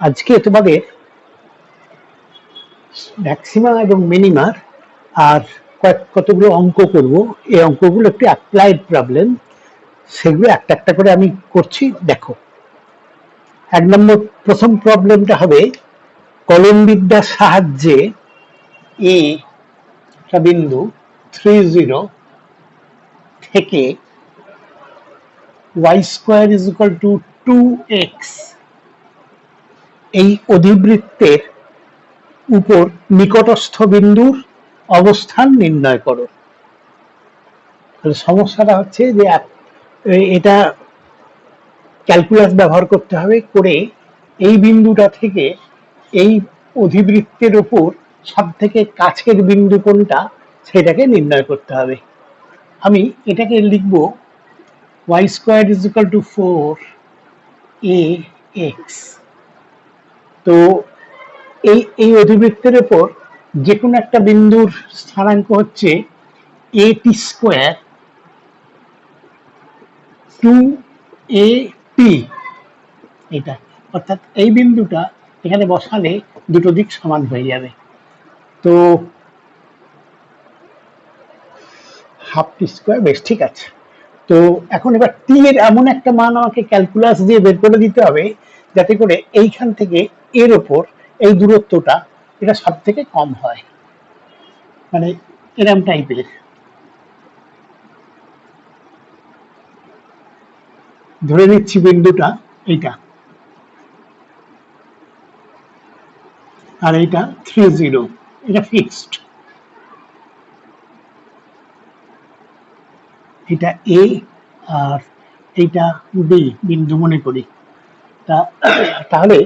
আজকে তোমাদের ম্যাক্সিমা এবং মিনিমার আর কতগুলো অঙ্ক করব। এই অঙ্কগুলো একটু অ্যাপ্লাইড প্রবলেম, সেগুলো একটা একটা করে আমি করছি, দেখো। 1 নম্বর প্রথম প্রবলেমটা হবে কলম বিদ্যার সাহায্যে এ একটা বিন্দু 30 থেকে y² = 2x এই অধিবৃত্তের উপর নিকটস্থ বিন্দুর অবস্থান নির্ণয় করো। সমস্যাটা হচ্ছে যে এটা ক্যালকুলাস ব্যবহার করতে হবে, করে এই বিন্দুটা থেকে এই অধিবৃত্তের উপর সব থেকে কাছের বিন্দু কোনটা সেটাকে নির্ণয় করতে হবে। আমি এটাকে লিখব y² = 4ax। তো এই এই অধিবৃত্তের উপর যে কোনো একটা বিন্দুর স্থানাঙ্ক হচ্ছে at² 2at, এটা অর্থাৎ এই বিন্দুটা এখানে বসালে দুটো দিক সমান হয়ে যাবে। তো ½ বেশ ঠিক আছে। তো এখন এবার টি এর এমন একটা মান আমাকে ক্যালকুলাস দিয়ে বের করে দিতে হবে যাতে করে এইখান থেকে এর ওপর এই দূরত্বটা এটা সব থেকে কম হয়, মানে এরম টাইপের। ধরে নিচ্ছি বিন্দুটা এইটা, আর এইটা 30, এটা ফিক্সড। এটা এ আর এইটা বি বিন্দু মনে করি। তাহলে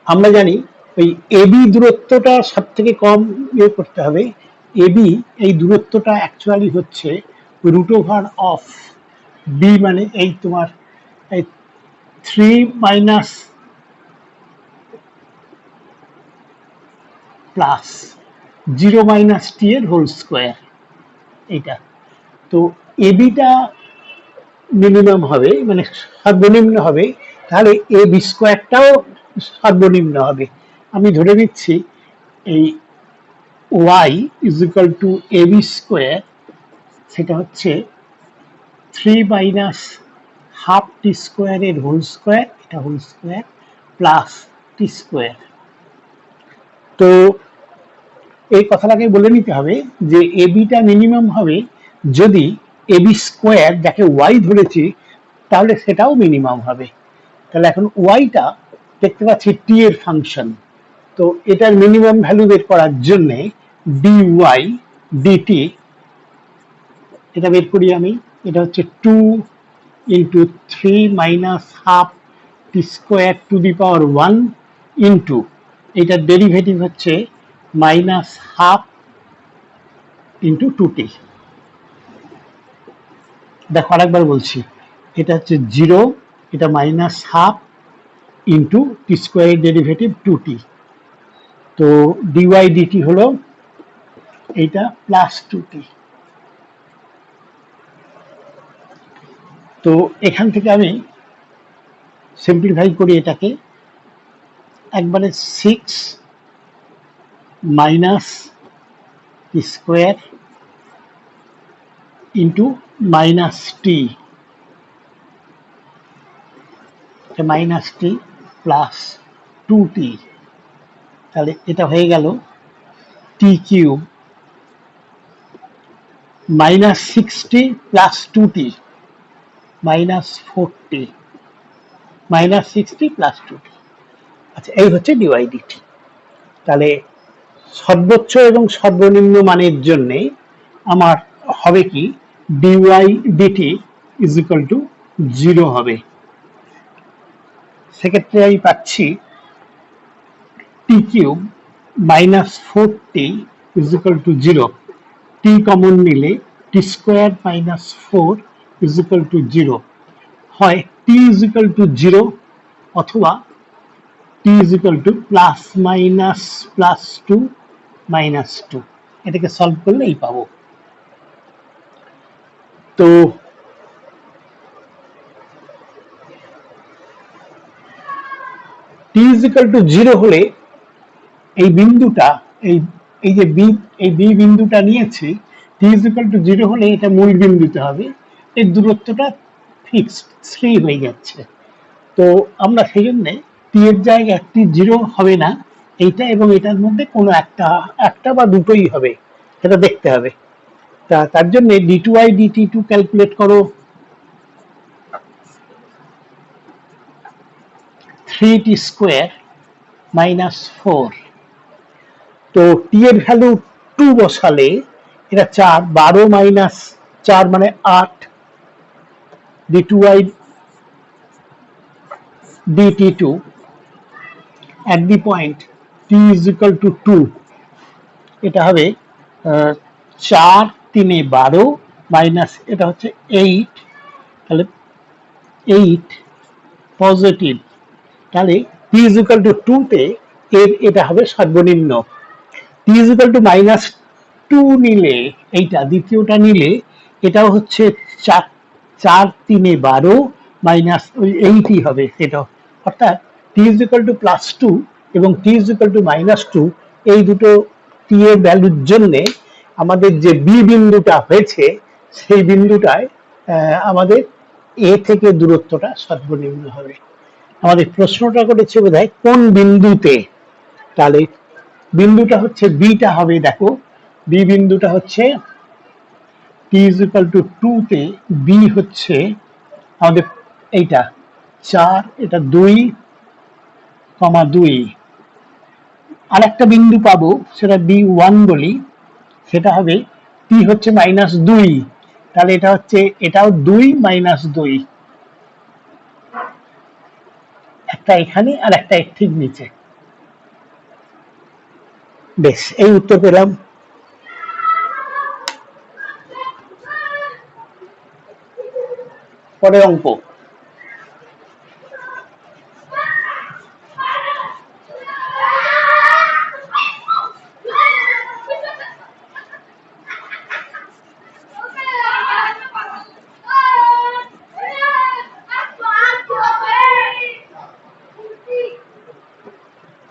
আমরা জানি ওই এবি দূরত্বটা সব থেকে কম ইয়ে করতে হবে। এবি এই দূরত্বটা অ্যাকচুয়ালি হচ্ছে √of বি, মানে এই তোমার এই 3 মাইনাস প্লাস 0 মাইনাস টি এর হোল স্কোয়ার, এইটা। তো এবিটা মিনিমাম হবে, মানে সর্বনিম্ন হবে, তাহলে এ বি স্কোয়ারটাও সর্বনিম্ন হবে। আমি ধরে নিচ্ছি এই y = ab², সেটা হচ্ছে 3 মাইনাস হাফ টি স্কোয়ারের হোল স্কোয়ার, এটা হোল স্কোয়ার প্লাস টি স্কোয়ার। তো এই কথাটাকে বলে নিতে হবে যে এবিটা মিনিমাম হবে যদি এবি স্কোয়ার, যাকে ওয়াই ধরেছি, তাহলে সেটাও মিনিমাম হবে। তাহলে এখন ওয়াইটা দেখতে পাচ্ছি টি এর ফাংশন, তো এটার মিনিমাম ভ্যালু বের করার জন্য dy dt, এটা বের করি আমি। এটা হচ্ছে 2 × 3 minus half T square two the power 1 into এটার ডেরিভেটিভ হচ্ছে মাইনাস হাফ ইন্টু 2t। দেখো আরেকবার বলছি, এটা হচ্ছে 0, এটা মাইনাস হাফ ইন্টু টি স্কোয়ারের ডেরিভেটিভ 2t। তো ডিওয়াই ডিটি হলো এইটা প্লাস 2t। তো এখান থেকে আমি সিম্পলিফাই করি এটাকে, একবারে 6 minus t square into minus t, minus t plus 2t। তাহলে এটা হয়ে গেল t cube minus 60 plus 2t minus 40, minus 60 plus 2t। আচ্ছা, এই হচ্ছে ডিওয়াই ডিটি। তাহলে সর্বোচ্চ এবং সর্বনিম্ন মানের জন্য আমার হবে কি, ডিওয়াই ডিটি = 0 হবে। সেক্ষেত্রে আমি পাচ্ছি টি কিউব মাইনাস 40 = 0, টি কমন নিলে টি স্কোয়ার মাইনাস 4 = 0, হয় টি = 0 অথবা টি প্লাস মাইনাস প্লাস 2 মাইনাস 2। এটাকে সলভ করলে এই পাবো। তো টি ইজ ইকুয়াল টু 0 হলে এই বিন্দুটা এই এই যে বি, এই বি বিন্দুটা নিয়েছি, টি ইজ ইকুয়াল টু 0 হলে এটা মূল বিন্দুতে হবে, এই দূরত্বটা ফিক্সড 3 হয়ে যাচ্ছে। তো আমরা সেই জন্য টি এর জায়গায় টি 0 হবে না, এইটা এবং এটার মধ্যে কোনো একটা বা দুটোই হবে, সেটা দেখতে হবে। তার জন্য d2i dt2 ক্যালকুলেট করো। 3t স্কোয়ার মাইনাস 4, তো টি এর ভ্যালু 2 বসালে এটা 4, 12 মাইনাস 4 মানে 8, d2i dt2 at the point t is equal to 2, এটা হবে 4 3 12 মাইনাস এটা হচ্ছে 8, তাহলে 8 পজিটিভ, তাহলে t is equal to 2 তে এটা হবে সর্বনিম্ন। t is equal to minus 2 নিলে, এইটা দ্বিতীয়টা নিলে এটাও হচ্ছে 4 3 12 মাইনাস ওই 8ই হবে সেটা, অর্থাৎ t is equal to plus 2 এবং t is equal to minus 2 এই দুটো t এর ভ্যালুর জন্য আমাদের যে বি বিন্দুটা হয়েছে সেই বিন্দুটায় আমাদের এ থেকে দূরত্বটা সর্বনিম্ন হবে। আমাদের প্রশ্নটা করেছে বোধহয় কোন বিন্দুতে, তাহলে বিন্দুটা হচ্ছে বিটা হবে, দেখো বি বিন্দুটা হচ্ছে t is equal to 2 তে বি হচ্ছে আমাদের এইটা 4, এটা 2, 2, আর একটা বিন্দু পাবো সেটা b1 বলি, সেটা হবে t হচ্ছে -2, তাহলে এটা হচ্ছে এটাও 2 -2, একটা এখানে আর একটা এর ঠিক নিচে। বেশ, এই উত্তর পেলাম। পরের অঙ্ক,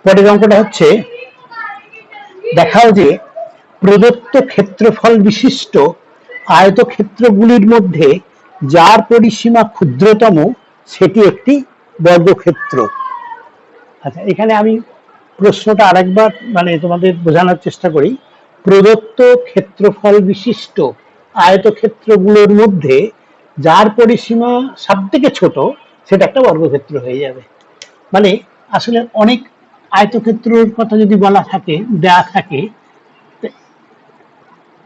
পরের অঙ্কটা হচ্ছে দেখাও যে প্রদত্ত ক্ষেত্রফল বিশিষ্ট আয়তক্ষেত্রগুলির মধ্যে যার পরিসীমা ক্ষুদ্রতম সেটি একটি বর্গক্ষেত্র। আচ্ছা, এখানে আমি প্রশ্নটা আরেকবার মানে তোমাদের বোঝানোর চেষ্টা করি। প্রদত্ত ক্ষেত্রফল বিশিষ্ট আয়তক্ষেত্রগুলোর মধ্যে যার পরিসীমা সব থেকে ছোট সেটা একটা বর্গক্ষেত্র হয়ে যাবে। মানে আসলে অনেক আয়তক্ষেত্রের কথা যদি বলা থাকে, দেয়া থাকে,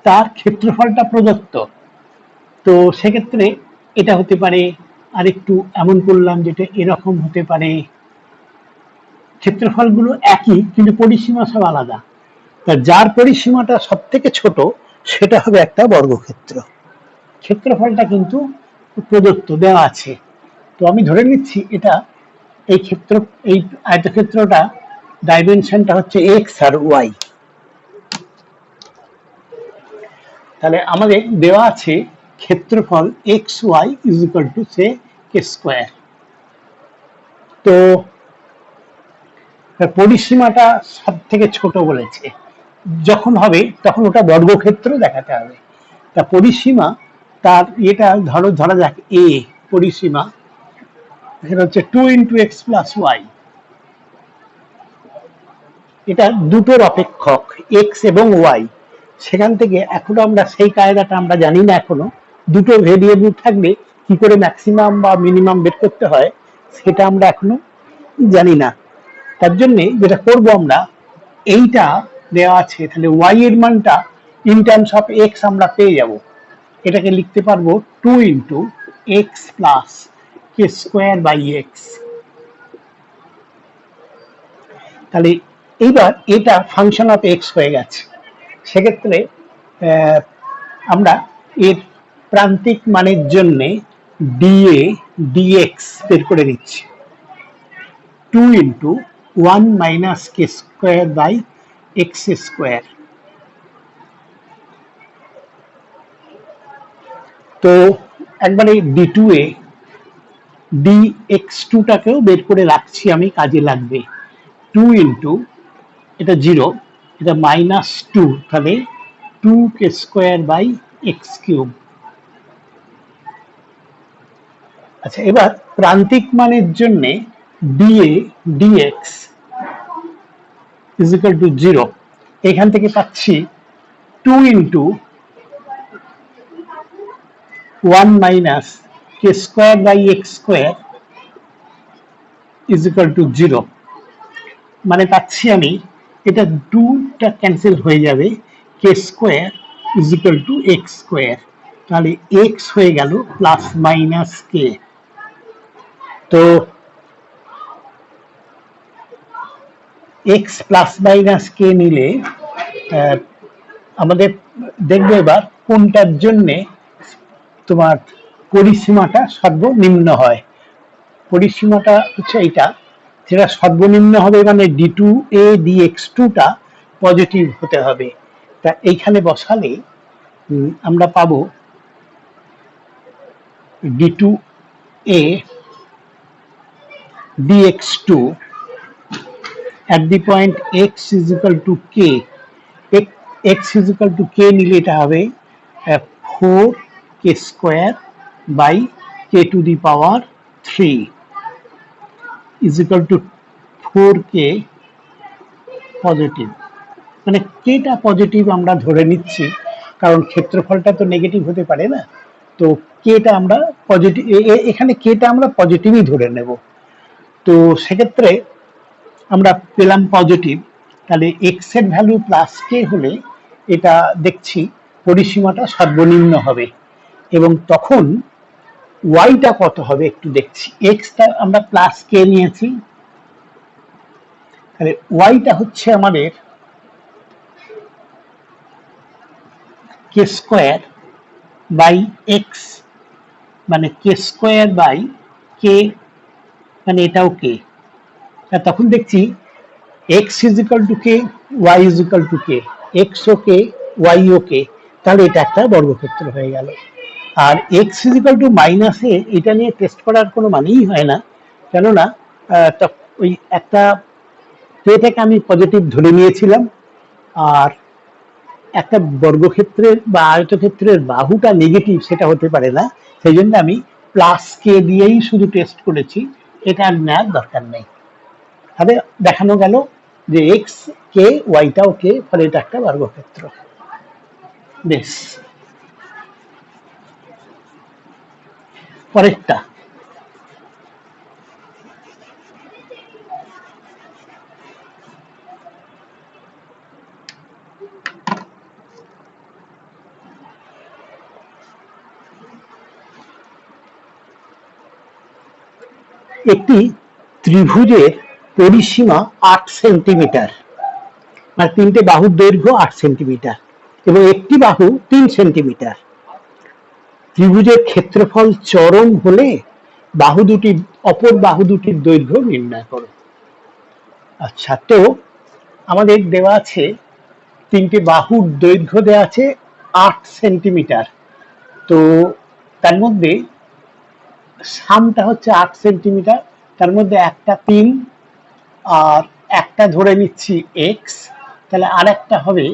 তার ক্ষেত্রফলটা প্রদত্ত, তো সেক্ষেত্রে এটা হতে পারে, আরেকটু এমন করলাম যেটা এরকম হতে পারে, ক্ষেত্রফলগুলো একই কিন্তু পরিসীমা সব আলাদা, তা যার পরিসীমাটা সব থেকে ছোট সেটা হবে একটা বর্গক্ষেত্র। ক্ষেত্রফলটা কিন্তু প্রদত্ত দেওয়া আছে, তো আমি ধরে নিচ্ছি এটা এই আয়তক্ষেত্রটা ডাইমেনশনটা হচ্ছে এক্স আর ওয়াই। তাহলে আমাদের দেওয়া আছে ক্ষেত্রফল x y is equal to say k square, তো পরিসীমাটা সব থেকে ছোট বলেছে, যখন হবে তখন ওটা বর্গক্ষেত্র দেখাতে হবে। তা পরিসীমা তার এটা ধরা যাক এ পরিসীমা, সেটা হচ্ছে 2 × x + y, এটা দুটোর অপেক্ষক এক্স এবং ওয়াই। সেখান থেকে এখনো আমরা সেই কায়দাটা আমরা জানি না, এখনো দুটো ভেরিয়েবল থাকলে কি করে ম্যাক্সিমাম বা মিনিমাম বের করতে হয় সেটা আমরা এখনো জানি না। তার জন্য যেটা করব, আমরা এইটা দেওয়া আছে, তাহলে ওয়াই এর মানটা ইন টার্মস অফ এক্স আমরা পেয়ে যাব, এটাকে লিখতে পারবো 2 × x + k² x। তাহলে এইবার এটা ফাংশন অফ এক্স হয়ে গেছে, সেক্ষেত্রে আমরা এর প্রান্তিক মানের জন্য dA dx বের করে নিচ্ছি, 2 × 1 - k² x²। তো একবারে d2 এ dx2টাকেও বের করে রাখছি আমি, কাজে লাগবে। টু ইন্টু, এটা জিরো, এটা মাইনাস টু, তাহলে two k square by x cube. আচ্ছা, এবার প্রান্তিক মানের জন্য dA dx is equal to zero. এখান থেকে পাচ্ছি two into one minus k square by x square is equal to zero. মানে পাচ্ছি আমি, এটা টুটা ক্যান্সেল হয়ে যাবে, k square is equal to x square, তাহলে এক্স হয়ে গেল প্লাস মাইনাস কে। তো এক্স প্লাস মাইনাস কে নিলে আমাদের দেখবো এবার কোনটার জন্যে তোমার পরিসীমাটা সর্বনিম্ন হয়। পরিসীমাটা হচ্ছে এইটা, যেটা সর্বনিম্ন হবে, মানে d two A d x টুটা পজিটিভ হতে হবে। তা এইখানে বসালে আমরা পাবো d two A dx2 at the point x is equal to k, x is equal to k নিলে এটা হবে 4k square by k to the power 3 is equal to 4k positive. মানে কেটা পজিটিভ আমরা ধরে নিচ্ছি, কারণ ক্ষেত্রফলটা তো নেগেটিভ হতে পারে না। তো কেটা আমরা পজিটিভ, এখানে কেটা আমরা পজিটিভই ধরে নেব। তো সেক্ষেত্রে আমরা পেলাম পজিটিভ, তাহলে এক্স এর ভ্যালু প্লাস কে হলে এটা দেখছি পরিসীমাটা সর্বনিম্ন হবে। এবং তখন ওয়াইটা কত হবে একটু দেখছি। এক্সটা আমরা প্লাস কে নিয়েছি, তাহলে ওয়াইটা হচ্ছে আমাদের কে স্কোয়ার বাই এক্স, মানে কে স্কোয়ার বাই কে, মানে এটাও কে। তখন দেখছি x is equal to k, y is equal to k, x ও কে, ওয়াই ও কে, তাহলে এটা একটা বর্গক্ষেত্র হয়ে গেল। আর x is equal to minus a, এটা নিয়ে টেস্ট করার কোনো মানেই হয় না, কেননা ওই একটা কেটাকে আমি পজিটিভ ধরে নিয়েছিলাম, আর একটা বর্গক্ষেত্রের বা আয়তক্ষেত্রের বাহুটা নেগেটিভ সেটা হতে পারে না, সেই জন্য আমি প্লাস কে দিয়েই শুধু টেস্ট করেছি, এটা আর নেওয়ার দরকার নেই। তাহলে দেখানো গেল যে এক্স কে, ওয়াইটাও কে, ফলে এটা একটা বর্গক্ষেত্র। বেশ, পরেরটা একটি ত্রিভুজের পরিসীমা 8 সেন্টিমিটার, মানে তিনটে বাহুর দৈর্ঘ্য 8 সেন্টিমিটার এবং একটি বাহু 3 সেন্টিমিটার। ত্রিভুজের ক্ষেত্রফল চরম হলে বাহু দুটি, অপর বাহু দুটির দৈর্ঘ্য নির্ণয় করো। আচ্ছা, তো আমাদের দেওয়া আছে তিনটে বাহুর দৈর্ঘ্য দেওয়া আছে 8 সেন্টিমিটার। তো তার মধ্যে সামটা হচ্ছে 8 সেন্টিমিটার, তার মধ্যে একটা 3 আর একটা ধরে নিচ্ছি এক্স, তাহলে আর একটা হবে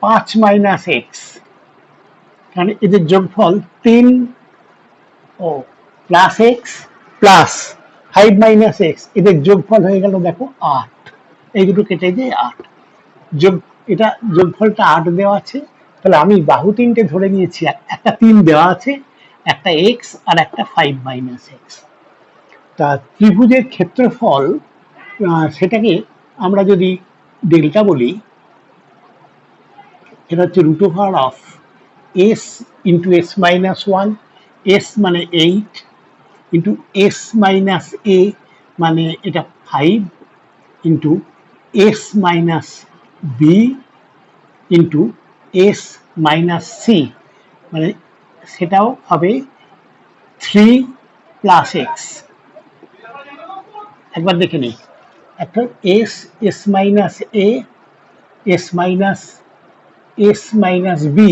5 মাইনাস এক্স, কারণ এদের যোগফল 3 ও plus x plus 5 minus x, এদের যোগফল হয়ে গেল দেখো 8। এই দুটো কেটে দিয়ে 8 যোগ, এটা যোগফলটা 8 দেওয়া আছে, তাহলে আমি বাহু তিনটে ধরে নিয়েছি, একটা 3 দেওয়া আছে, একটা এক্স আর একটা 5 মাইনাস এক্স। তা ত্রিভুজের ক্ষেত্রফল সেটাকে আমরা যদি ডেল্টা বলি, এটা হচ্ছে root over of s into s minus one, s মানে 8 ইন্টু এস মাইনাস এ, মানে এটা 5 into s minus b into s minus c, মানে সেটাও হবে 3 প্লাস এক্স। একবার দেখে নিই, একটা s, s minus a, s minus s minus b,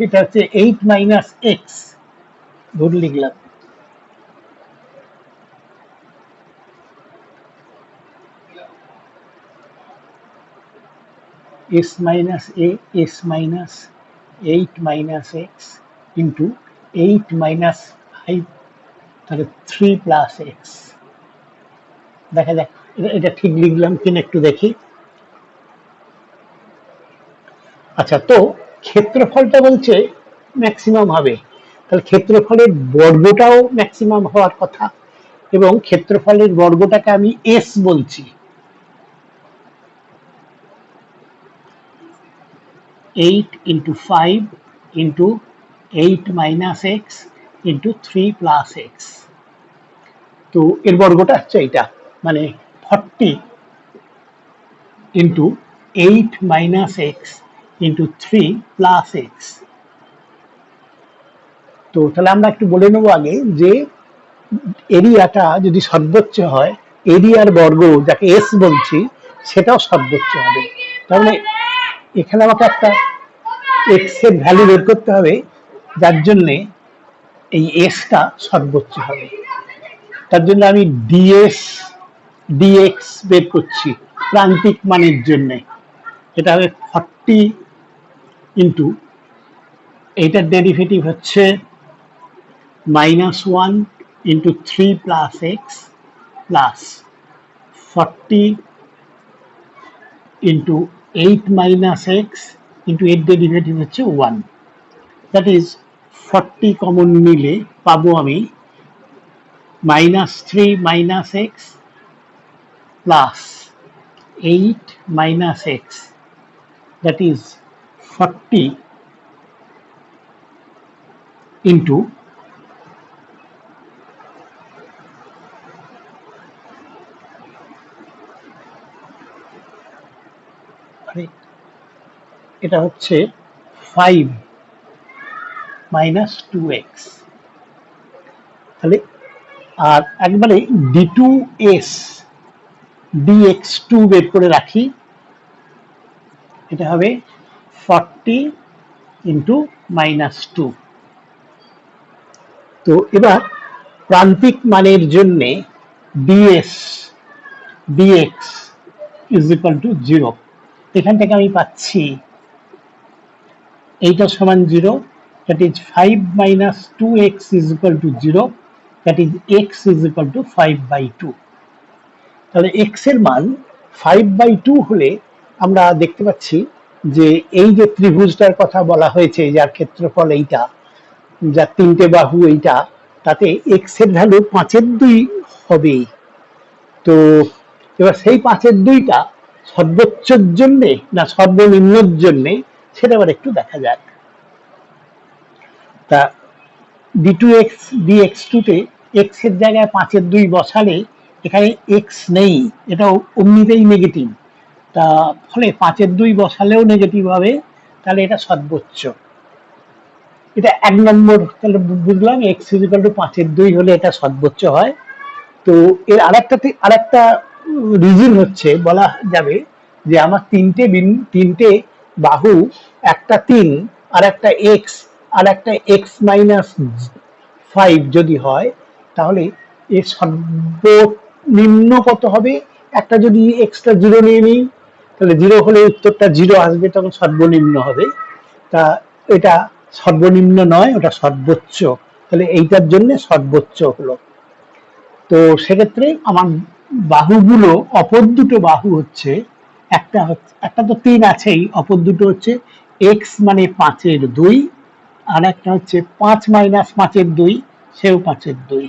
এটা হচ্ছে 8 মাইনাস এক্স, ভুল লিখলাম। S minus a s minus 8 minus x into 8 minus 5, তাহলে 3 প্লাস এক্স। দেখা যাক এটা ঠিক লিখলাম কিনা একটু দেখি। আচ্ছা, তো ক্ষেত্রফলটা বলছে ম্যাক্সিমাম হবে, তাহলে ক্ষেত্রফলের বর্গটাও ম্যাক্সিমাম হওয়ার কথা, এবং ক্ষেত্রফলের বর্গটাকে আমি এস বলছি। 8 into 5 into 8 minus x into 3 plus x. তো এর বর্গটা হচ্ছে এইটা, মানে 40 into 8 minus x into 3 plus x. তো তাহলে আমরা একটু বলে নেবো আগে যে এরিয়াটা যদি সর্বোচ্চ হয়, এরিয়ার বর্গ যাকে এস বলছি সেটাও সর্বোচ্চ হবে। তার মানে এখানে আমাকে একটা এক্স এর ভ্যালু বের করতে হবে, যার জন্য এই এসটা সর্বোচ্চ হবে। তার জন্য আমি ডিএস ডিএক্স বের করছি প্রান্তিক মানের জন্য। এটা হবে 40 ইন্টু, এইটার ডেরিভেটিভ হচ্ছে -1 into 3 plus x plus 40 into 8 minus x into এর ডেরিভেটিভ হচ্ছে 1। দ্যাট ইজ 40 কমন নিলে পাবো আমি -3 minus x plus 8 minus x, that is 40 into এটা হচ্ছে 5 মাইনাস 2x। তাহলে আর একবারে d2s dx2 বের করে রাখি, এটা হবে 40 ইন্টু -2। তো এবার প্রান্তিক মানের জন্য ds dx is equal to 0। এখান থেকে আমি পাচ্ছি এইটা সমান 0, that is 5 minus 2x is equal to 0, that is x is equal to 5/2। তাহলে x এর মান 5/2 হলে আমরা দেখতে পাচ্ছি যে এই যে ত্রিভুজটার কথা বলা হয়েছে, যার ক্ষেত্রফল এইটা, যার 3টে বাহু এইটা, তাতে x এর ভ্যালু 5/2 হবে। তো এবার সেই 5/2টা সর্বোচ্চের জন্যে না সর্বনিম্নের জন্যে, সেটা আবার একটু দেখা যাক। তা d2x dx2 তে x এর জায়গায় 5/2 বসালে এখানে x নেই, এটাও অমনিতেই নেগেটিভ, তা ফলে 5/2 বসালেও নেগেটিভ হবে, তাহলে এটা সর্বোচ্চ। এটা 1 নম্বর, তাহলে বুঝলাম x ইজ ইকুয়াল টু 5/2 হলে এটা সর্বোচ্চ হয়। তো এর আরেকটা রিজন হচ্ছে, বলা যাবে যে আমার তিনটে বাহু, একটা 3 আর একটা x আর একটা x মাইনাস 5 যদি হয়, তাহলে এর সর্বনিম্ন কত হবে? একটা যদি এক্সট্রা 0 নিয়ে নিই, তাহলে 0 হলে উত্তরটা 0 আসবে, তখন সর্বনিম্ন হবে। তা এটা সর্বনিম্ন নয়, ওটা সর্বোচ্চ, তাহলে এইটার জন্য সর্বোচ্চ হলো। তো সেক্ষেত্রে আমার বাহুগুলো, অপর দুটো বাহু হচ্ছে, একটা তো 3 আছেই, অপর দুটো হচ্ছে x মানে 5/2, আর একটা হচ্ছে 5 মাইনাস 5/2, সেও 5/2।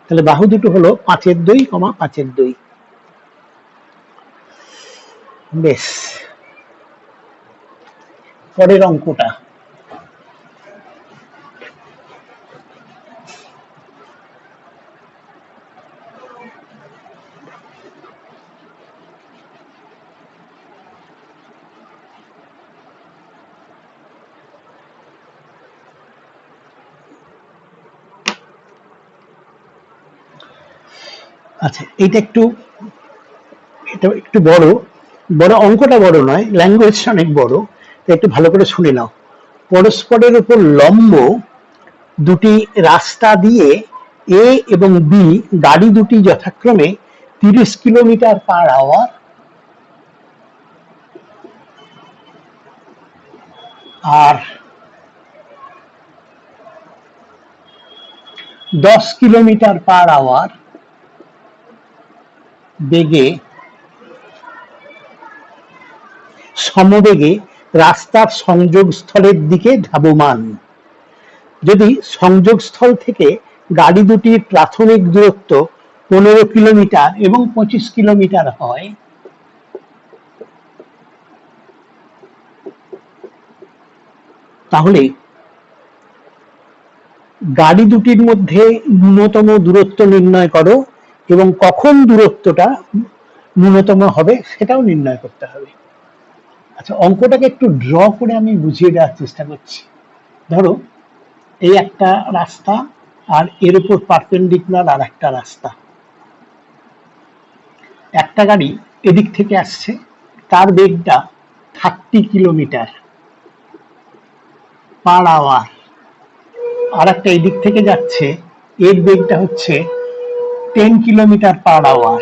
তাহলে বাহু দুটো হলো 5/2, 5/2। বেশ, পরের অঙ্কটা। আচ্ছা, এটা একটু বড় অঙ্কটা বড় নয়, ল্যাঙ্গুয়েজটা অনেক বড়, তো একটু ভালো করে শুনে নাও। পরস্পরের উপর লম্ব দুটি রাস্তা দিয়ে এ এবং বি গাড়ি দুটি যথাক্রমে 30 কিলোমিটার পার আওয়ার আর 10 কিলোমিটার পার আওয়ার বেগে সমবেগে রাস্তার সংযোগস্থলের দিকে ধাবমান। যদি সংযোগস্থল থেকে গাড়ি দুটির প্রাথমিক দূরত্ব 15 কিলোমিটার এবং 25 কিলোমিটার হয়, তাহলে গাড়ি দুটির মধ্যে ন্যূনতম দূরত্ব নির্ণয় করো এবং কখন দূরত্বটা ন্যূনতম হবে সেটাও নির্ণয় করতে হবে। আচ্ছা, অঙ্কটাকে একটু ড্র করে আমি বুঝিয়ে দেওয়ার চেষ্টা করছি। ধরো এই একটা রাস্তা আর এর উপর পারপেন্ডিকুলার আর একটা রাস্তা। একটা গাড়ি এদিক থেকে আসছে, তার বেগটা 30 কিলোমিটার পার আওয়ার। আর একটা এদিক থেকে যাচ্ছে, এর বেগটা হচ্ছে 10 কিলোমিটার পার আওয়ার।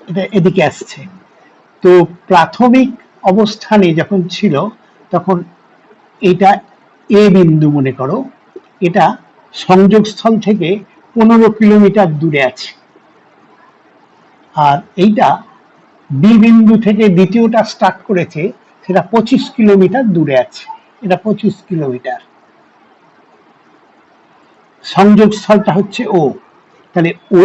এটা এদিকে আসছে। তো প্রাথমিক অবস্থানে যখন ছিল তখন এটা এ বিন্দু মনে করো, এটা সংযোগস্থল থেকে 15 কিলোমিটার দূরে আছে। আর এইটা বি বিন্দু থেকে দ্বিতীয়টা স্টার্ট করেছে, সেটা 25 কিলোমিটার দূরে আছে। এটা 25 কিলোমিটার। সংযোগস্থলটা হচ্ছে ও, তাহলে ও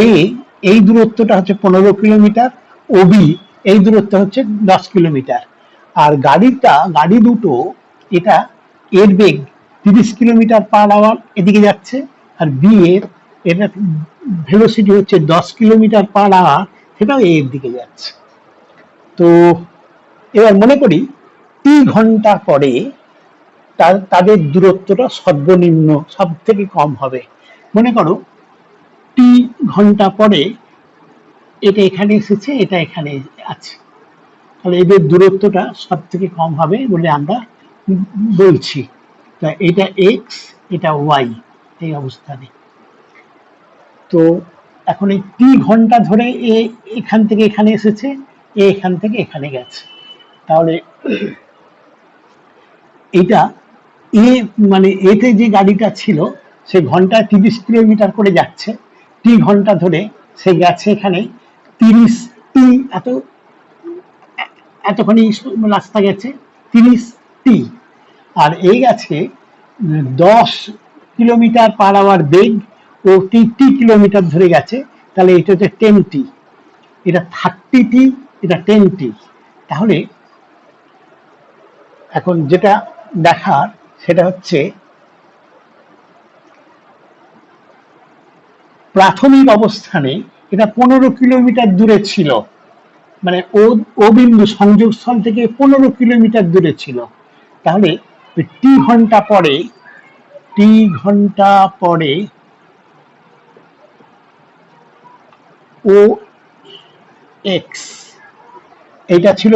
এই দূরত্বটা হচ্ছে 15 কিলোমিটার, ও বি এই দূরত্ব হচ্ছে 10 কিলোমিটার। আর গাড়ি দুটো, এটা এর বেগ 30 কিলোমিটার পার আওয়ার এদিকে যাচ্ছে, আর বি এটা ভেলোসিটি হচ্ছে 10 কিলোমিটার পার আওয়ার, সেটাও এর দিকে যাচ্ছে। তো এবার মনে করি টি ঘন্টা পরে তাদের দূরত্বটা সর্বনিম্ন সব থেকে কম হবে। মনে করো টি ঘন্টা পরে এটা এখানে এসেছে, এটা এখানে আছে, তাহলে এদের দূরত্বটা সব থেকে কম হবে বলে আমরা বলছি। তা এটা এক্স, এটা ওয়াই এই অবস্থানে। তো এখন এই টি ঘন্টা ধরে এখান থেকে এখানে এসেছে, এখান থেকে এখানে গেছে, তাহলে এটা এ মানে এতে যে গাড়িটা ছিল সে ঘন্টায় 30 কিলোমিটার করে যাচ্ছে, টি ঘন্টা ধরে সে গেছে এখানে 30 টি, এতখানি রাস্তা গেছে 30 টি। আর এই গেছে 10 কিলোমিটার পার আওয়ার বেগ ও টি কিলোমিটার ধরে গেছে, তাহলে এটা হচ্ছে 10 টি। এটা 30 টি, এটা 10 টি। তাহলে এখন যেটা দেখার সেটা হচ্ছে প্রাথমিক অবস্থানে এটা 15 কিলোমিটার দূরে ছিল, মানে ও বিন্দু সংযোগস্থল থেকে 15 কিলোমিটার দূরে ছিল। তাহলে টি ঘন্টা পরে ও এক্স, এটা ছিল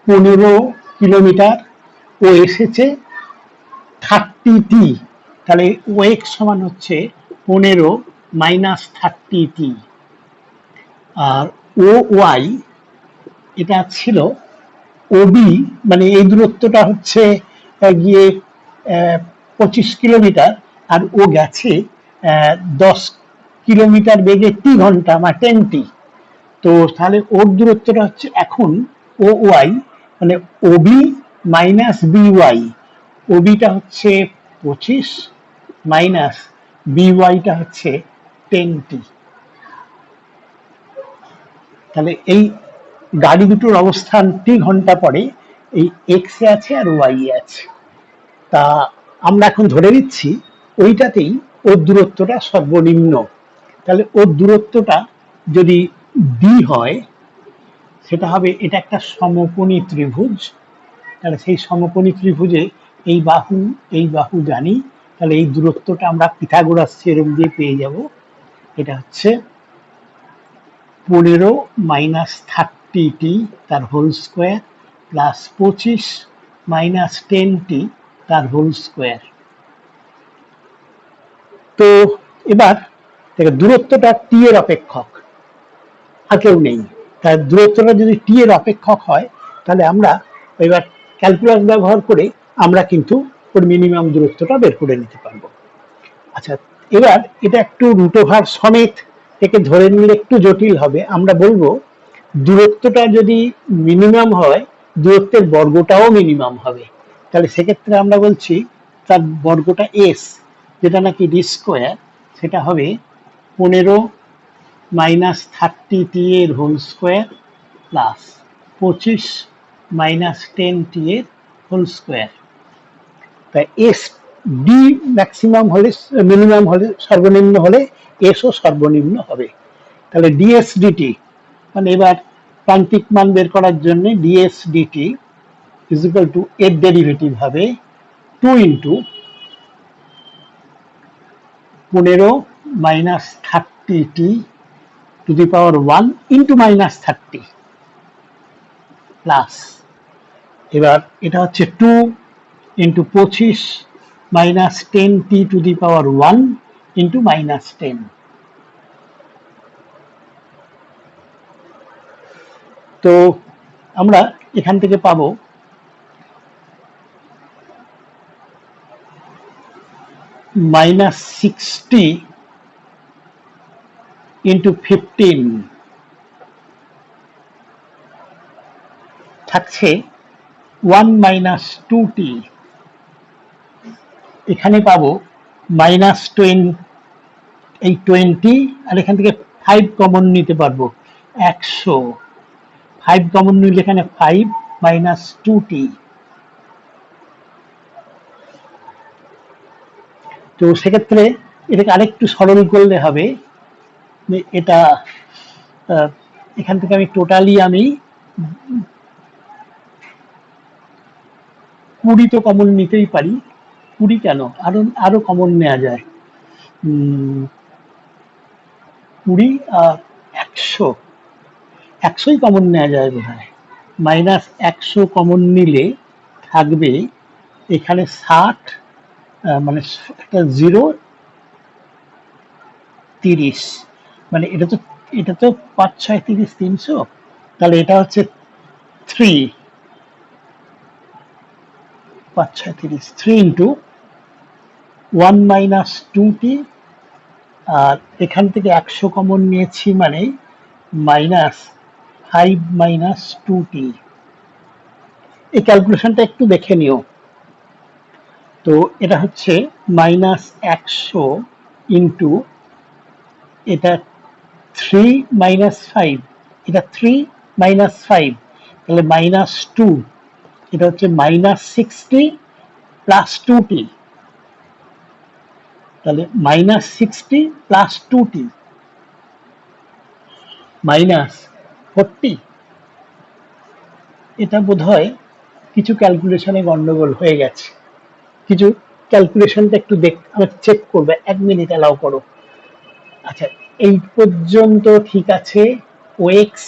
15 কিলোমিটার, ও এসেছে 30 টি, তাহলে ও এক্স সমান হচ্ছে 15 মাইনাস 30 টি। আর ও ওয়াই এটা ছিল ওবি, মানে এই দূরত্বটা হচ্ছে গিয়ে 25 কিলোমিটার, আর ও গেছে 10 কিলোমিটার বেগে টি ঘন্টা বা 10 টি। তো তাহলে ওর দূরত্বটা হচ্ছে এখন ও ওয়াই, মানে ওবি মাইনাস বিওয়াই। ওবিটা হচ্ছে 25 মাইনাস বিওয়াইটা হচ্ছে 10 টি। তাহলে এই গাড়ি দুটোর অবস্থান টি ঘন্টা পরে এই এক্স এ আছে আর ওয়াই এ আছে। তা আমরা এখন ধরে নিচ্ছি ওইটাতেই ওর দূরত্বটা সর্বনিম্ন। তাহলে ওর দূরত্বটা যদি ডি হয়, সেটা হবে, এটা একটা সমকোণী ত্রিভুজ, তাহলে সেই সমকোণী ত্রিভুজে এই বাহু জানি, তাহলে এই দূরত্বটা আমরা পিথাগোরাস থিওরেম দিয়ে পেয়ে যাব। এটা হচ্ছে 15 মাইনাস 30 টি তার হোল স্কোয়ার প্লাস 25 মাইনাস 10 টি তার হোল স্কোয়ার। তো এবার দূরত্বটা টি এর অপেক্ষক, আর কেউ নেই, তার দূরত্বটা যদি টি এর অপেক্ষক হয় তাহলে আমরা এবার ক্যালকুলাস ব্যবহার করে আমরা কিন্তু ওর মিনিমাম দূরত্বটা বের করে নিতে পারবো। আচ্ছা, এবার এটা একটু রুট ওভার সমেত একে ধরে নিলে একটু জটিল হবে। আমরা বলবো দূরত্বটা যদি মিনিমাম হয়, দূরত্বের বর্গটাও মিনিমাম হবে। তাহলে সেক্ষেত্রে আমরা বলছি তার বর্গটা এস, যেটা নাকি ডি স্কোয়ার, সেটা হবে 15 মাইনাস 30t এর whole square plus 25 minus 10t এর হোল স্কোয়ার। তাই এস ডি ম্যাক্সিমাম হলে, মিনিমাম হলে, সর্বনিম্ন হলে এসও সর্বনিম্ন হবে। তাহলে ডিএস ডিটি, মানে এবার প্রান্তিক মান বের করার জন্য ds dt is equal to এর ডেরিভেটিভ হবে 2 into 15 minus 30t to the power 1 into minus 30 plus, এবার এটা হচ্ছে 2 into 25 minus 10t to the power 1 into minus 10। তো আমরা এখান থেকে পাবো মাইনাস 60 ইন্টু 15 থাকছে 1 মাইনাস 2t, এখানে পাবো মাইনাস 20, এই 20 আর এখান থেকে 5 কমন নিতে পারবো 100, 5 কমন নিলে এখানে 5 মাইনাস 2t। তো সেক্ষেত্রে এটাকে আরেকটু সরল করলে হবে, এটা এখান থেকে আমি টোটালি 20 তো কমন নিতেই পারি, 20 কেন, আরো আরো কমন নেওয়া যায়, 20 আর 100, 100ই কমন নেওয়া যায় বোধ হয়। মাইনাস 100 কমন নিলে থাকবে এখানে 60, মানে একটা 0, 30, মানে এটা তো 5 6 30 300, তাহলে এটা হচ্ছে 3, 5 6 30, 3 ইন্টু 1 মাইনাস 2t, আর এখান থেকে 100 কমন নিয়েছি মানে মাইনাস 5 মাইনাস 2t। এই ক্যালকুলেশনটা একটু দেখে নিও। তো এটা হচ্ছে মাইনাস 100 ইন্টু, এটা 3 মাইনাস 5, এটা 3 মাইনাস 5, তাহলে মাইনাস 2, এটা হচ্ছে মাইনাস 60 প্লাস 2t, তাহলে মাইনাস 60 প্লাস 2t মাইনাস 40। এটা বোধহয় কিছু ক্যালকুলেশনে গন্ডগোল হয়ে গেছে, কিছু ক্যালকুলেশনটা একটু আমার চেক করবে, 1 মিনিট অ্যালাউ করো। আচ্ছা, এই পর্যন্ত ঠিক আছে। ওএক্স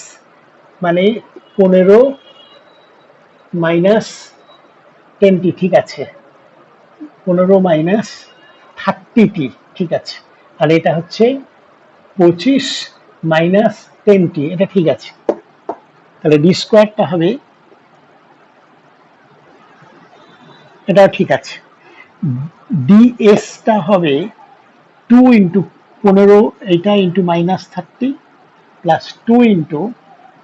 মানে 15 মাইনাস 10t ঠিক আছে, 15 মাইনাস 30t ঠিক আছে, আর এটা হচ্ছে 25 মাইনাস 10t, এটা ঠিক আছে। তাহলে ডি স্কোয়ারটা হবে, এটাও ঠিক আছে। ডিএসটা হবে 2 ইন্টু 15, এইটা into minus 30 plus 2 into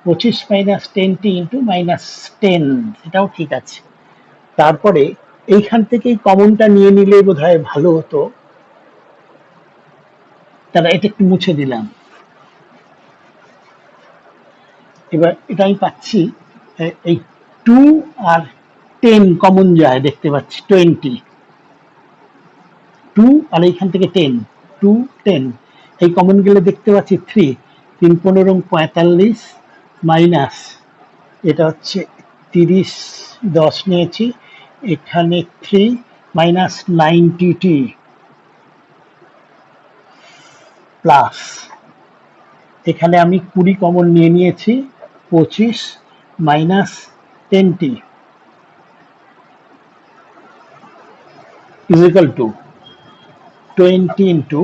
25 minus 10t into minus 10, এটাও ঠিক আছে। তারপরে এইখান থেকেই কমনটা নিয়ে নিলে বোধ হয় ভালো হতো, তাহলে এটা একটু মুছে দিলাম। এবার এটা আমি পাচ্ছি, এই 2 আর 10 কমন যায়, দেখতে পাচ্ছি 20, 2 আর এইখান থেকে 10, 2 10, এই কমন গেলে দেখতে পাচ্ছি 3, 3 15 45 মাইনাস, এটা হচ্ছে 30, 10 নিয়েছি, এখানে 3 মাইনাস 90t প্লাস, এখানে আমি 20 কমন নিয়ে নিয়েছি, 25 minus 10t is equal to 20 into,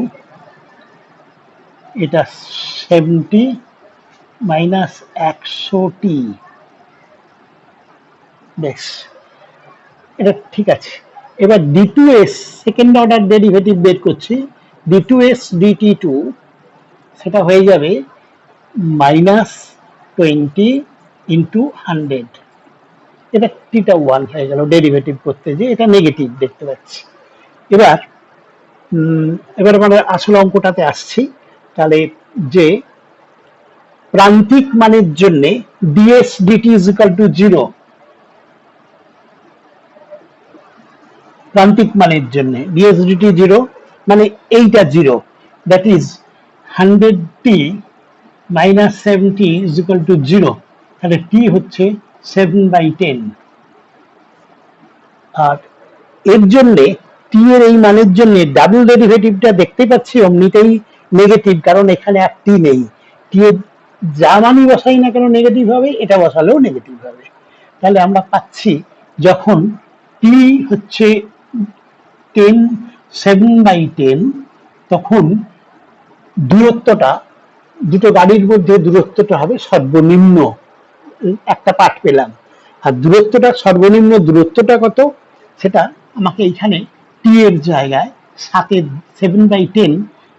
এটা 70 মাইনাস 100t, বেশ, এটা ঠিক আছে। এবার d two s second order derivative বের করছি। D two s dt two সেটা হয়ে যাবে -20 ইন্টু 100। এটা টিটা ওয়ান হয়ে গেল ডেরিভেটিভ করতে, যে এটা নেগেটিভ দেখতে পাচ্ছি। এবার এবার মানে আসল অঙ্কটাতে আসছি। তাহলে যে প্রান্তিক মানের জন্য ds dt is equal to 0, প্রান্তিক মানের জন্য ডিএস ডিটি 0 মানে এইটা 0, that is 100t minus 70 is equal to 0। তাহলে টি হচ্ছে 7/10। আর এর জন্য টি এর এই মানের জন্য ডাবল ডেরিভেটিভটা দেখতে পাচ্ছি অমনিতেই নেগেটিভ, কারণ এখানে আর টি নেই। টি এর যা মানই বসাই না কেন নেগেটিভ হবে, এটা বসালেও নেগেটিভ হবে। তাহলে আমরা পাচ্ছি যখন টি হচ্ছে 7/10, তখন দূরত্বটা দুটো গাড়ির মধ্যে দূরত্বটা হবে সর্বনিম্ন, একটা পাঠ পেলাম। আর দূরত্বটা সর্বনিম্ন দূরত্বটা কত, সেটা আমাকে এইখানে টি এর জায়গায় 7/10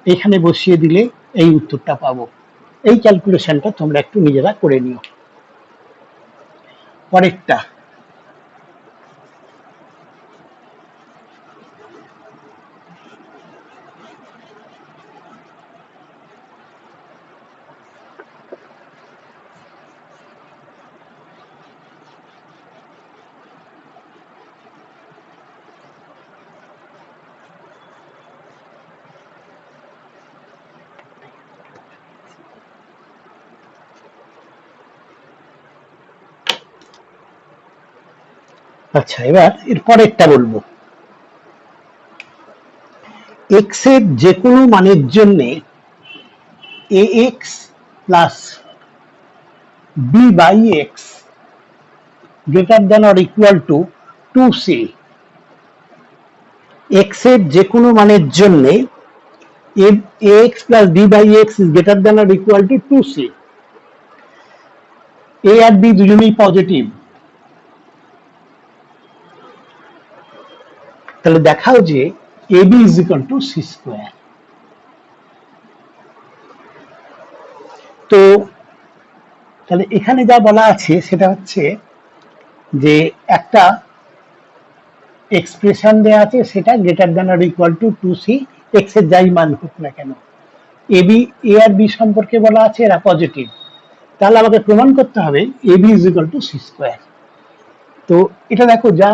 এখানে বসিয়ে দিলে এই উত্তরটা পাবো। এই ক্যালকুলেশনটা তোমরা একটু নিজেরা করে নিও। পরেরটা, আচ্ছা এবার এর পরেরটা বলবো। এক্স এর যে কোনো মানের জন্য a x plus b by x greater than or equal to 2c। X এর যে কোনো মানের জন্য ax plus b by x is greater than or equal to 2c। a আর b দুজনেই পজিটিভ, তাহলে দেখাও যে ab is equal to c square। তো তাহলে এখানে যা বলা আছে সেটা হচ্ছে যে একটা এক্সপ্রেশন দেয়া আছে, সেটা greater than or equal to 2c, x এর যাই মান হোক না কেন। এবি এ আর বি সম্পর্কে বলা আছে এরা পজিটিভ, তাহলে আমাকে প্রমাণ করতে হবে AB is equal to c square. তো এটা দেখো যা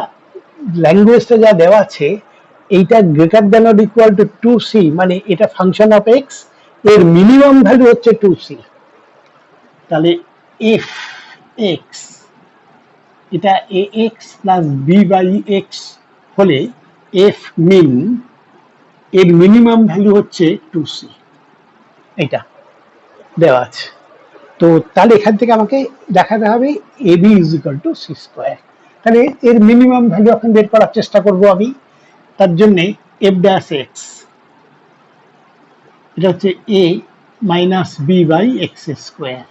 ল্যাঙ্গুয়েজটা যা দেওয়া আছে, এইটা greater than or equal to 2c, মানে এটা ফাংশন অফ এক্স, এর মিনিমাম ভ্যালু হচ্ছে 2c। তাহলে এফ এক্স, এটা a x plus b by x হলে এফ মিন এর মিনিমাম ভ্যালু হচ্ছে 2c, এটা দেওয়া আছে। তো তাহলে এখান থেকে আমাকে দেখাতে হবে AB is equal to c square. তাহলে এর মিনিমাম ভ্যালু এখন বের করার চেষ্টা করব আমি। তার জন্য এফ ড্যাশ এক্স, এটা হচ্ছে a minus b by x square.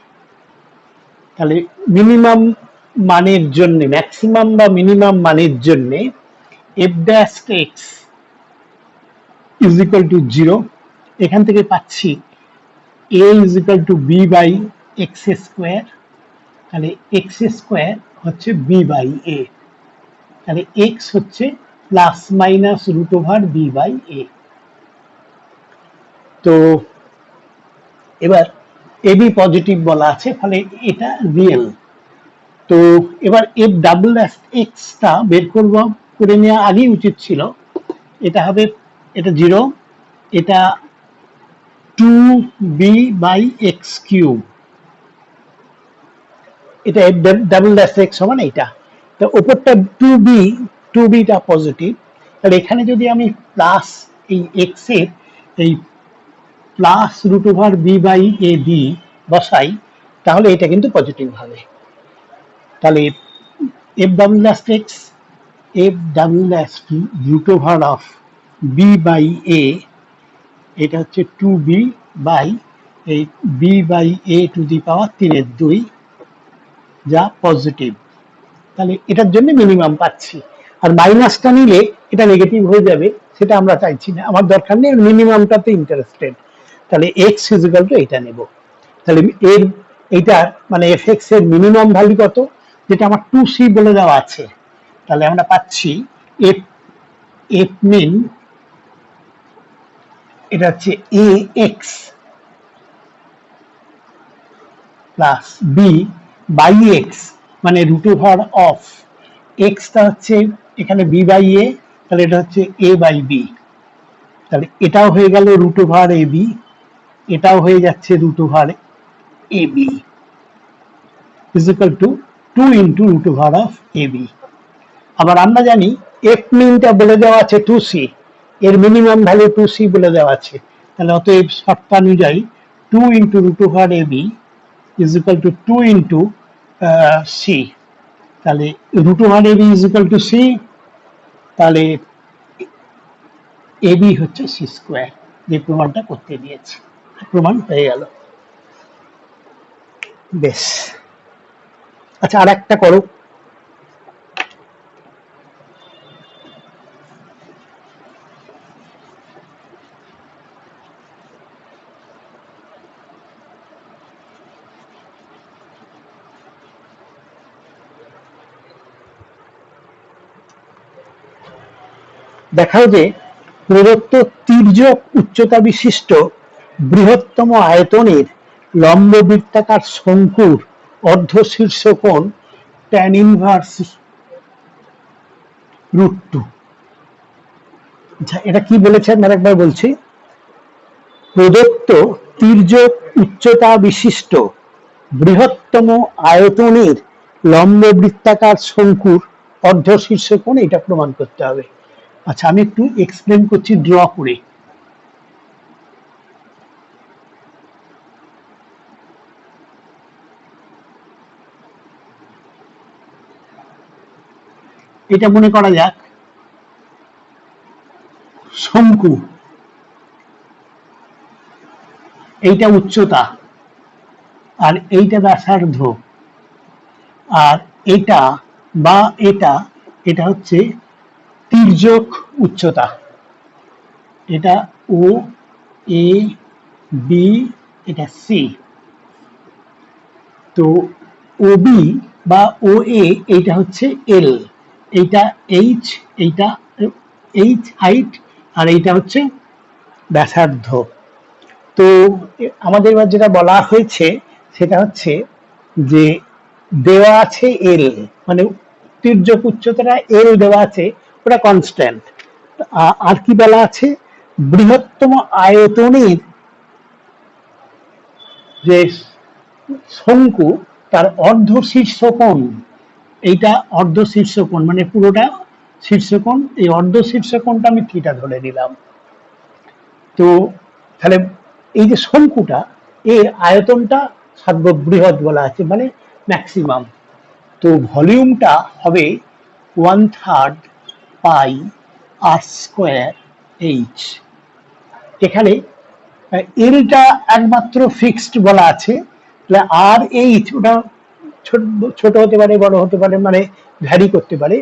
তাহলে মিনিমাম মানের জন্য, ম্যাক্সিমাম বা মিনিমাম মানের জন্য f dash x is equal to 0। এখান থেকে পাচ্ছি a is equal to b by x square. তাহলে এক্স স্কোয়ার হচ্ছে বি বাই এ, তাহলে এক্স হচ্ছে plus minus root over b by a. তো এবার এবি পজিটিভ বলা আছে, ফলে এটা রিয়েল। তো এবার এফ ডাবল এক্সটা বের করব, করে নেওয়া আগেই উচিত ছিল। এটা হবে, এটা 0, এটা 2b বাই এক্স কিউব, এটা এফ ডাবল এক্স সমান এইটা। তো উপরটা 2b টা পজিটিভ, তাহলে এখানে যদি আমি প্লাস এই এক্স এর এই plus root over b by a b বসাই, তাহলে এটা কিন্তু পজিটিভ হবে। তাহলে f double x, f double root over of b by a, এটা হচ্ছে 2b বাই এই b by a to the power 3 এর 2, যা পজিটিভ। তাহলে এটার জন্য মিনিমাম পাচ্ছি। আর মাইনাসটা নিলে এটা নেগেটিভ হয়ে যাবে, সেটা আমরা চাইছি না, আমার দরকার নেই, মিনিমামটাতে ইন্টারেস্টেড। তাহলে এক্স ইজিক্যাল টু এটা নেব। তাহলে এর এইটার মানে এফ এক্স এর মিনিমাম ভ্যালু কত, যেটা আমার 2c বলে দেওয়া আছে। তাহলে আমরা পাচ্ছি এফ এফ মিন এটা হচ্ছে a x plus b by x, মানে রুট ওভার অফ এক্সটা হচ্ছে এখানে বি বাই এ, তাহলে এটা হচ্ছে এ বাই বি। তাহলে এটাও হয়ে গেল রুট ওভার এ বি, এটাও হয়ে যাচ্ছে root over a b is equal to 2 into root over of a b. আবার আমরা জানি এফ মিনটা বলে দেওয়া আছে 2c, এর মিনিমাম ভ্যালু 2c বলে দেওয়া আছে। তাহলে অতএব শর্ত অনুযায়ী 2 into root over a b is equal to 2 into c, তাহলে root over a b is equal to c, তাহলে এ বি হচ্ছে c স্কোয়ার, যে প্রমাণটা করতে দিয়েছে, প্রমাণ হয়ে গেল। বেশ, আচ্ছা আর একটা করো। দেখাও যে প্রদত্ত তির্যক উচ্চতা বিশিষ্ট বৃহত্তম আয়তনের লম্ব বৃত্তাকার শঙ্কুর অর্ধ শীর্ষ কোণ tan ইনভার্স √2। আচ্ছা এটা কি বলেছেন আরেকবার বলছি, প্রদত্ত তির্যক উচ্চতা বিশিষ্ট বৃহত্তম আয়তনের লম্ব বৃত্তাকার শঙ্কুর অর্ধ শীর্ষ কোণ, এটা প্রমাণ করতে হবে। আচ্ছা আমি একটু এক্সপ্লেন করছি ড্র করে। এটা মনে করা যাক শঙ্কু, এইটা উচ্চতা আর এইটা ব্যাসার্ধ, আর এটা বা এটা হচ্ছে তির্যক উচ্চতা, এটা ও এ বি এটা সি। তো ও বি বা ও এ এইটা হচ্ছে এল, এইটা এইচ, এইটা এইচ হাইট, আর এইটা হচ্ছে ব্যাসার্ধ। তো আমাদের এবার যেটা বলা হয়েছে সেটা হচ্ছে যে দেওয়া আছে এল, মানে তির্যক উচ্চতাটা এল দেওয়া আছে, ওটা কনস্ট্যান্ট। আর কি বলা আছে, বৃহত্তম আয়তনের যে শঙ্কু তার অর্ধ শীর্ষকোণ, এইটা অর্ধ শীর্ষকোণ মানে পুরোটা শীর্ষকোণ, এই অর্ধ শীর্ষকোণটা আমি থিটা ধরে নিলাম। তো তাহলে এই যে শঙ্কুটা এর আয়তনটা সর্ববৃহৎ বলা আছে, মানে ম্যাক্সিমাম। তো ভলিউমটা হবে 1/3 পাই আর স্কোয়ার এইচ। এখানে এলটা একমাত্র ফিক্সড বলা আছে, তাহলে আর এইচ ওটা ছোট হতে পারে বড় হতে পারে, মানে ভ্যারি করতে পারে,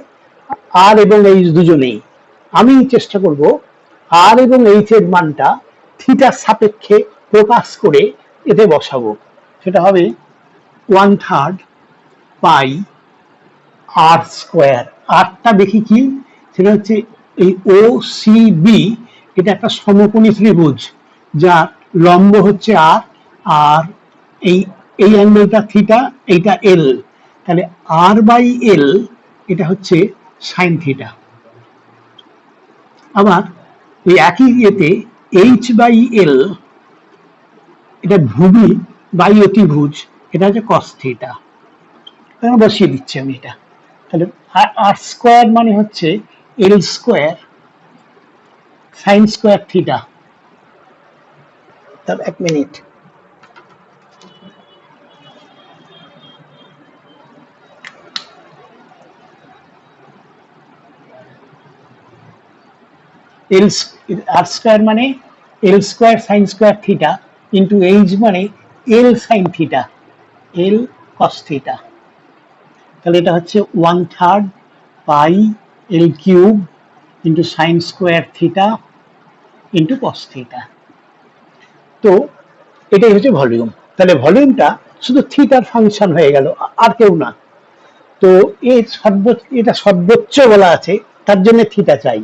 আর এবং এইচ দুজনেই। আমি চেষ্টা করব আর এবং এইচ এর মানটা থিটার সাপেক্ষে প্রকাশ করে এতে বসাবো। সেটা হবে 1/3 পাই আর স্কোয়ার। আরটা দেখি কি, সেটা হচ্ছে এই ও সি বি, এটা একটা সমকোণী ত্রিভুজ যার লম্ব হচ্ছে আর, আর এই এই অ্যাঙ্গেলটা থিটা, এইটা এল, তাহলে আর বাই এল এটা হচ্ছে সাইন থিটা। আবার ওই একই ইয়েতে এইচ বাই এল এটা ভূমি বাই অতিভুজ, এটা হচ্ছে কস থিটা। বসিয়ে দিচ্ছি আমি এটা। তাহলে আর স্কোয়ার মানে হচ্ছে l square sine square theta. তাহলে এক মিনিট, এল আর স্কোয়ার মানে l square sine square theta into h মানে l sine theta, l cos theta. তাহলে এটা হচ্ছে 1/3 pi l cube into sine square theta into cos theta. তো এটাই হচ্ছে ভলিউম। তাহলে ভলিউমটা শুধু থিটার ফাংশন হয়ে গেল, আর কেউ না। তো এটা সর্বোচ্চ বলা আছে, তার জন্য থিটা চাই।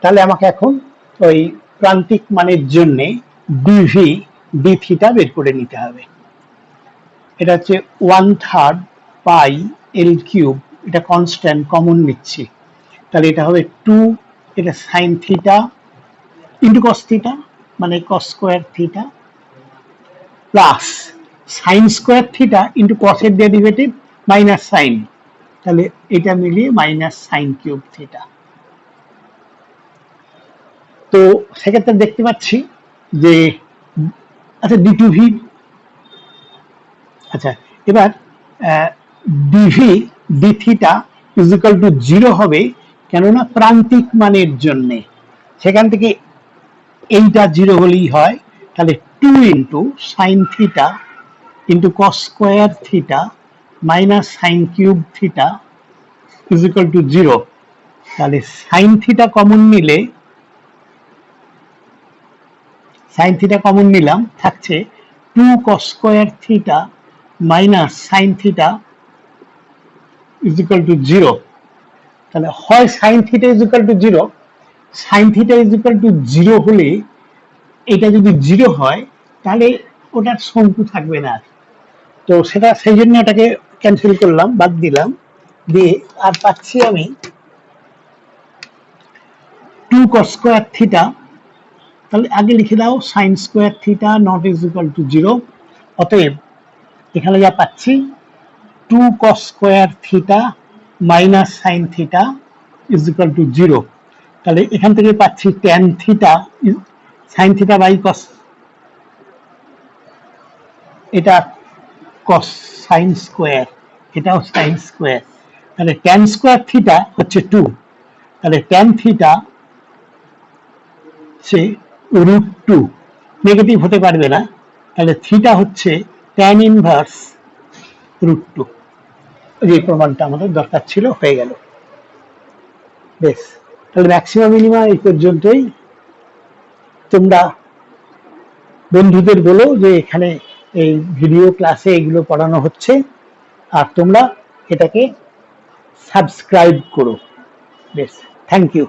তাহলে আমাকে এখন ওই প্রান্তিক মানের জন্য ডিভি ডি থিটা বের করে নিতে হবে। এটা হচ্ছে 1/3 পাই এল কিউব, এটা কনস্ট্যান্ট কমন নিচ্ছি, তাহলে এটা হবে 2, এটা sine theta into cos theta মানে cos square theta plus sine square theta into কসের ডেরিভেটিভ মাইনাস সাইন, তাহলে এটা মিলিয়ে মাইনাস সাইন কিউব থিটা। তো সেক্ষেত্রে দেখতে পাচ্ছি যে আচ্ছা ডি টু ভি, আচ্ছা এবার dv d theta is equal to 0 হবে, কেননা প্রান্তিক মানের জন্য সেখান থেকে এইটা 0 হলেই হয়। তাহলে 2 into sign theta into cos square theta minus sine cube theta is equal to 0। তাহলে সাইন থিটা কমন নিলে, সাইন থিটা কমন নিলাম, থাকছে 2 কস square theta minus sine theta is equal to 0। তাহলে হয় sign theta is equal to 0, sign theta is equal to 0 হলে এটা যদি 0 হয় তাহলে ওটার শঙ্কু থাকবে না। তো সেটা সেই জন্য এটাকে ক্যান্সেল করলাম, বাদ দিলাম, দিয়ে আর পাচ্ছি আমি 2 cos স্কোয়ার থিটা। তাহলে আগে লিখে দাও sine square theta nought is equal to 0। অতএব এখানে যা পাচ্ছি 2 cos square theta minus sine theta is equal to 0। তাহলে এখান থেকে পাচ্ছি tan theta sine theta by cos, এটা কস সাইন স্কোয়ার, এটাও সাইন স্কোয়ার, তাহলে ট্যান স্কোয়ার থিটা হচ্ছে 2, তাহলে ট্যান থিটা সে √2, নেগেটিভ হতে পারবে না, তাহলে থিটা হচ্ছে ট্যান ইনভার্স √2। যে প্রমাণটা আমাদের দরকার ছিল হয়ে গেল। বেশ, তাহলে ম্যাক্সিমাম মিনিমা এই পর্যন্তই। তোমরা বন্ধুদের বলো যে এখানে এই ভিডিও ক্লাসে এগুলো পড়ানো হচ্ছে, আর তোমরা এটাকে সাবস্ক্রাইব করো। বেশ, থ্যাংক ইউ।